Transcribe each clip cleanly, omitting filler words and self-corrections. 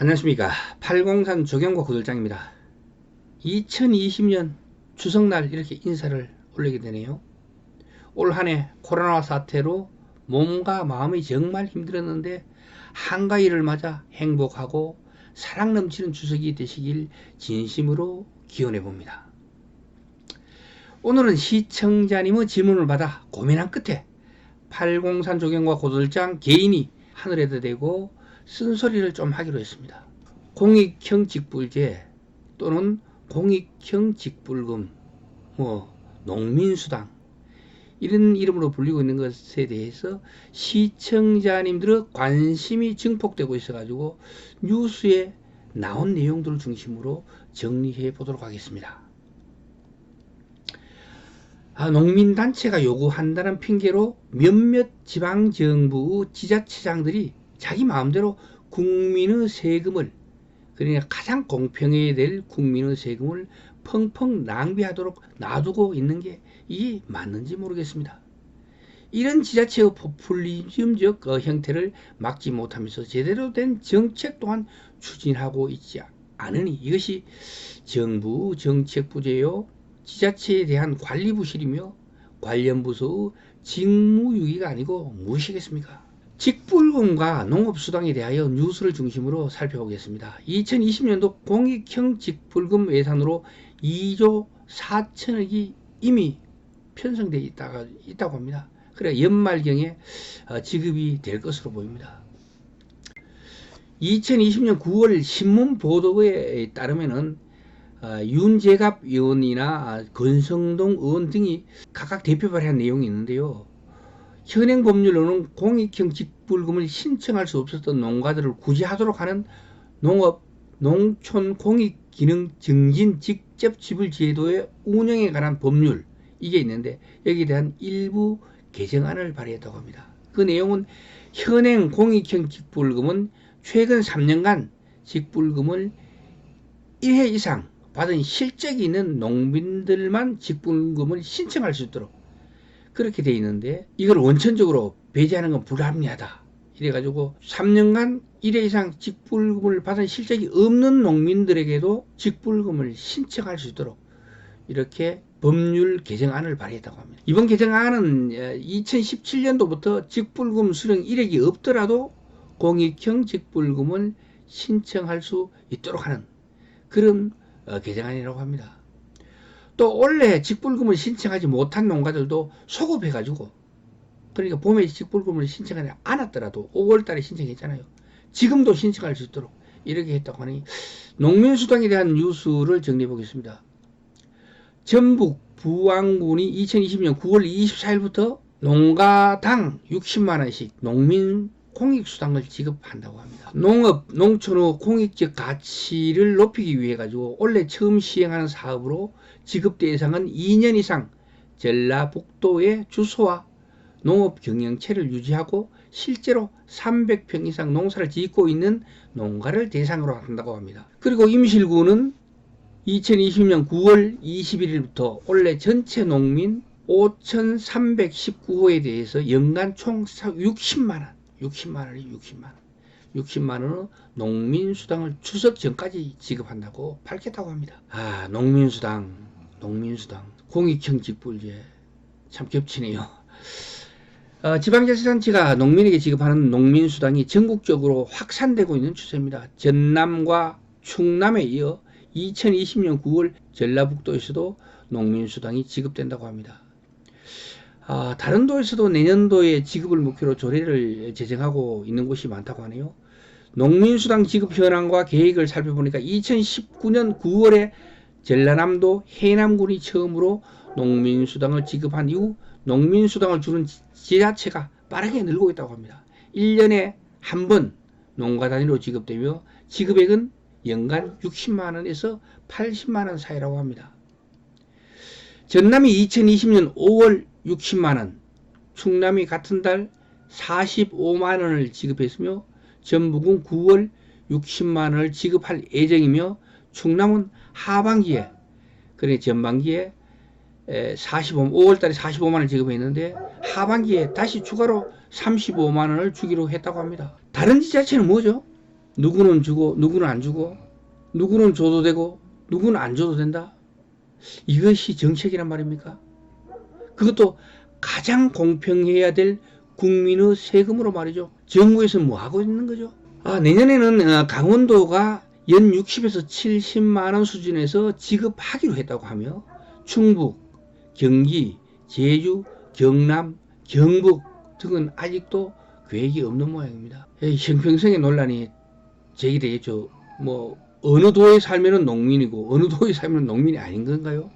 안녕하십니까. 803 조경과 구들장입니다. 2020년 추석날 이렇게 인사를 올리게 되네요. 올 한해 코로나 사태로 몸과 마음이 정말 힘들었는데 한가위를 맞아 행복하고 사랑 넘치는 추석이 되시길 진심으로 기원해 봅니다. 오늘은 시청자님의 질문을 받아 고민한 끝에 803 조경과 고들장 개인이 하늘에다 대고 쓴소리를 좀 하기로 했습니다. 공익형 직불제 또는 공익형 직불금, 농민수당 이런 이름으로 불리고 있는 것에 대해서 시청자님들의 관심이 증폭되고 있어가지고 뉴스에 나온 내용들을 중심으로 정리해 보도록 하겠습니다. 농민단체가 요구한다는 핑계로 몇몇 지방정부 지자체장들이 자기 마음대로 국민의 세금을, 그러니까 가장 공평해야 될 국민의 세금을 펑펑 낭비하도록 놔두고 있는 게 이게 맞는지 모르겠습니다. 이런 지자체의 포퓰리즘적 형태를 막지 못하면서 제대로 된 정책 또한 추진하고 있지 않으니 이것이 정부 정책 부재요, 지자체에 대한 관리 부실이며 관련 부서의 직무유기가 아니고 무엇이겠습니까? 직불금과 농업수당에 대하여 뉴스를 중심으로 살펴보겠습니다. 2020년도 공익형 직불금 예산으로 2조 4천억이 이미 편성되어 있다고 합니다. 그래 연말경에 지급이 될 것으로 보입니다. 2020년 9월 신문 보도에 따르면은 윤재갑 의원이나 권성동 의원 등이 각각 대표 발의한 내용이 있는데요. 현행 법률로는 공익형 직불금을 신청할 수 없었던 농가들을 구제하도록 하는 농업, 농촌 공익기능 증진 직접 지불 제도의 운영에 관한 법률, 이게 있는데 여기에 대한 일부 개정안을 발의했다고 합니다. 그 내용은 현행 공익형 직불금은 최근 3년간 직불금을 1회 이상 받은 실적이 있는 농민들만 직불금을 신청할 수 있도록 그렇게 돼 있는데 이걸 원천적으로 배제하는 건 불합리하다. 이래가지고 3년간 1회 이상 직불금을 받은 실적이 없는 농민들에게도 직불금을 신청할 수 있도록 이렇게 법률 개정안을 발의했다고 합니다. 이번 개정안은 2017년도부터 직불금 수령 이력이 없더라도 공익형 직불금을 신청할 수 있도록 하는 그런 개정안이라고 합니다. 또 원래 직불금을 신청하지 못한 농가들도 소급해가지고, 그러니까 봄에 직불금을 신청하지 않았더라도 5월달에 신청했잖아요. 지금도 신청할 수 있도록 이렇게 했다고 하니 농민수당에 대한 뉴스를 정리해 보겠습니다. 전북 부안군이 2020년 9월 24일부터 농가당 60만원씩 농민 공익수당을 지급한다고 합니다. 농업, 농촌의 공익적 가치를 높이기 위해 가지고 원래 처음 시행하는 사업으로 지급 대상은 2년 이상 전라북도의 주소와 농업 경영체를 유지하고 실제로 300평 이상 농사를 짓고 있는 농가를 대상으로 한다고 합니다. 그리고 임실군은 2020년 9월 21일부터 원래 전체 농민 5,319호에 대해서 연간 총 60만원 60만원의 농민수당을 추석 전까지 지급한다고 밝혔다고 합니다. 농민수당 공익형 직불제 참 겹치네요. 지방자치단체가 농민에게 지급하는 농민수당이 전국적으로 확산되고 있는 추세입니다. 전남과 충남에 이어 2020년 9월 전라북도에서도 농민수당이 지급된다고 합니다. 다른 도에서도 내년도에 지급을 목표로 조례를 제정하고 있는 곳이 많다고 하네요. 농민수당 지급 현황과 계획을 살펴보니까 2019년 9월에 전라남도 해남군이 처음으로 농민수당을 지급한 이후 농민수당을 주는 지자체가 빠르게 늘고 있다고 합니다. 1년에 한 번 농가 단위로 지급되며 지급액은 연간 60만원에서 80만원 사이라고 합니다. 전남이 2020년 5월 60만원, 충남이 같은 달 45만원을 지급했으며 전북은 9월 60만원을 지급할 예정이며 충남은 하반기에, 그래 전반기에 5월달에 45만원을 지급했는데 하반기에 다시 추가로 35만원을 주기로 했다고 합니다. 다른 지자체는 뭐죠? 누구는 주고 누구는 안 주고 누구는 줘도 되고 누구는 안 줘도 된다. 이것이 정책이란 말입니까? 그것도 가장 공평해야 될 국민의 세금으로 말이죠. 정부에서 뭐 하고 있는 거죠? 내년에는 강원도가 연 60에서 70만 원 수준에서 지급하기로 했다고 하며 충북, 경기, 제주, 경남, 경북 등은 아직도 계획이 없는 모양입니다. 형평성의 논란이 제기되겠죠. 뭐 어느 도에 살면은 농민이고 어느 도에 살면 농민이 아닌 건가요?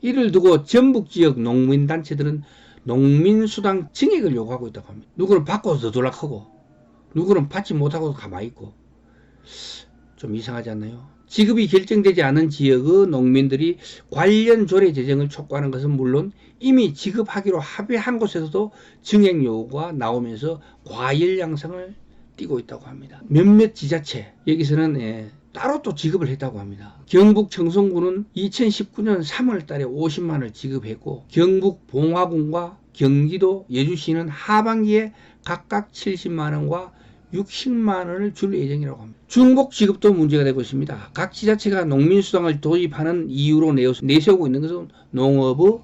이를 두고 전북 지역 농민단체들은 농민수당 증액을 요구하고 있다고 합니다. 누구는 받고 더돌락하고 누구는 받지 못하고 가만히 있고 좀 이상하지 않나요? 지급이 결정되지 않은 지역의 농민들이 관련 조례 제정을 촉구하는 것은 물론 이미 지급하기로 합의한 곳에서도 증액 요구가 나오면서 과열 양상을 띠고 있다고 합니다. 몇몇 지자체 여기서는 따로 또 지급을 했다고 합니다. 경북 청송군은 2019년 3월 달에 50만 원을 지급했고 경북 봉화군과 경기도 여주시는 하반기에 각각 70만 원과 60만 원을 줄 예정이라고 합니다. 중복 지급도 문제가 되고 있습니다. 각 지자체가 농민수당을 도입하는 이유로 내세우고 있는 것은 농업의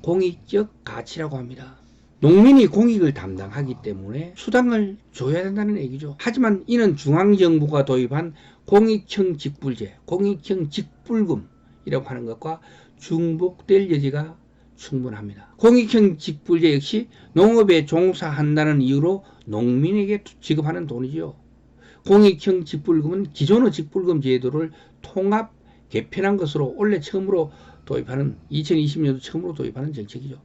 공익적 가치라고 합니다. 농민이 공익을 담당하기 때문에 수당을 줘야 된다는 얘기죠. 하지만 이는 중앙정부가 도입한 공익형 직불제, 공익형 직불금이라고 하는 것과 중복될 여지가 충분합니다. 공익형 직불제 역시 농업에 종사한다는 이유로 농민에게 지급하는 돈이죠. 공익형 직불금은 기존의 직불금 제도를 통합 개편한 것으로 올해 처음으로 도입하는 2020년도 처음으로 도입하는 정책이죠.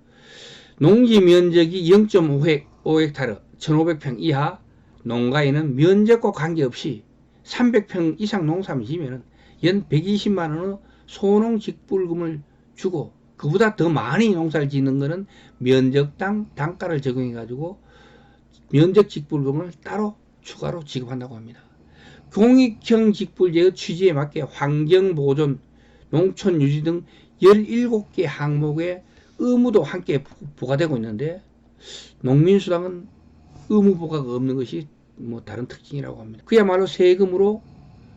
농지 면적이 0.5헥타르 1500평 이하 농가에는 면적과 관계없이 300평 이상 농사를 지으면 연 120만 원의 소농 직불금을 주고 그보다 더 많이 농사를 짓는 것은 면적당 단가를 적용해 가지고 면적 직불금을 따로 추가로 지급한다고 합니다. 공익형 직불제의 취지에 맞게 환경보존, 농촌유지 등 17개 항목의 의무도 함께 부과되고 있는데 농민수당은 의무 부과가 없는 것이 뭐 다른 특징이라고 합니다. 그야말로 세금으로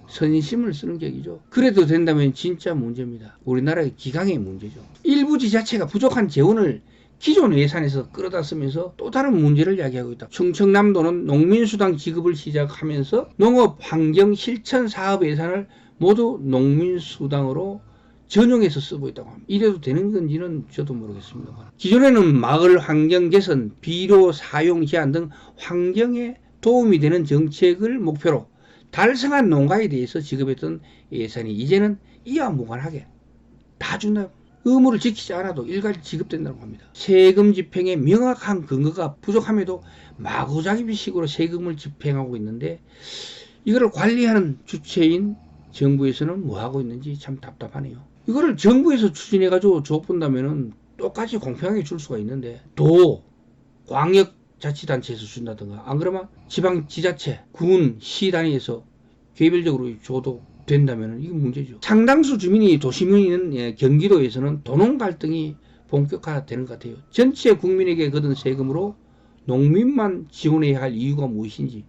선심을 쓰는 격이죠. 그래도 된다면 진짜 문제입니다. 우리나라의 기강의 문제죠. 일부 지자체가 부족한 재원을 기존 예산에서 끌어다 쓰면서 또 다른 문제를 야기하고 있다. 충청남도는 농민수당 지급을 시작하면서 농업 환경 실천 사업 예산을 모두 농민수당으로 전용해서 쓰고 있다고 합니다. 이래도 되는 건지는 저도 모르겠습니다. 기존에는 마을 환경 개선, 비료 사용 제한 등 환경에 도움이 되는 정책을 목표로 달성한 농가에 대해서 지급했던 예산이 이제는 이와 무관하게 다 준다. 의무를 지키지 않아도 일괄 지급된다고 합니다. 세금 집행에 명확한 근거가 부족함에도 마구잡이식으로 세금을 집행하고 있는데 이거를 관리하는 주체인 정부에서는 뭐 하고 있는지 참 답답하네요. 이거를 정부에서 추진해가지고 줘본다면은 똑같이 공평하게 줄 수가 있는데 도, 광역자치단체에서 준다든가 안 그러면 지방지자체, 군, 시 단위에서 개별적으로 줘도 된다면 이게 문제죠. 상당수 주민이 도시민이 있는 경기도에서는 도농 갈등이 본격화되는 것 같아요. 전체 국민에게 걷은 세금으로 농민만 지원해야 할 이유가 무엇인지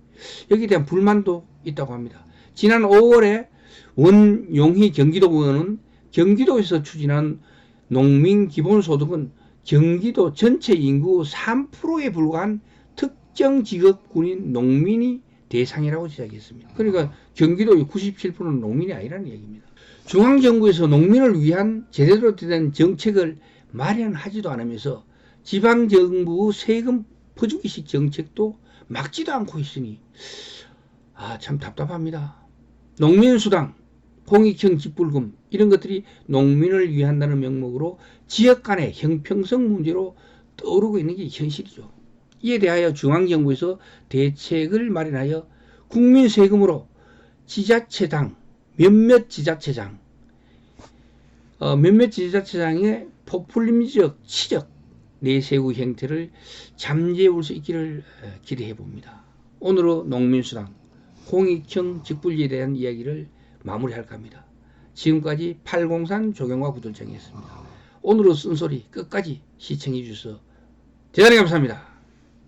여기에 대한 불만도 있다고 합니다. 지난 5월에 원용희 경기도의원은 경기도에서 추진한 농민 기본소득은 경기도 전체 인구 3%에 불과한 특정 직업군인 농민이 대상이라고 지적했습니다. 그러니까 경기도의 97%는 농민이 아니라는 얘기입니다. 중앙정부에서 농민을 위한 제대로 된 정책을 마련하지도 않으면서 지방정부의 세금 퍼주기식 정책도 막지도 않고 있으니 참 답답합니다. 농민수당, 공익형 직불금 이런 것들이 농민을 위한다는 명목으로 지역 간의 형평성 문제로 떠오르고 있는 게 현실이죠. 이에 대하여 중앙정부에서 대책을 마련하여 국민 세금으로 지자체당 몇몇 지자체장의 포퓰리즘적 치적 내세우 형태를 잠재울 수 있기를 기대해 봅니다. 오늘은 농민수당, 공익형 직불제에 대한 이야기를 마무리할까 합니다. 지금까지 803 조경과 구들정이었습니다. 오늘의 쓴소리 끝까지 시청해 주셔서 대단히 감사합니다.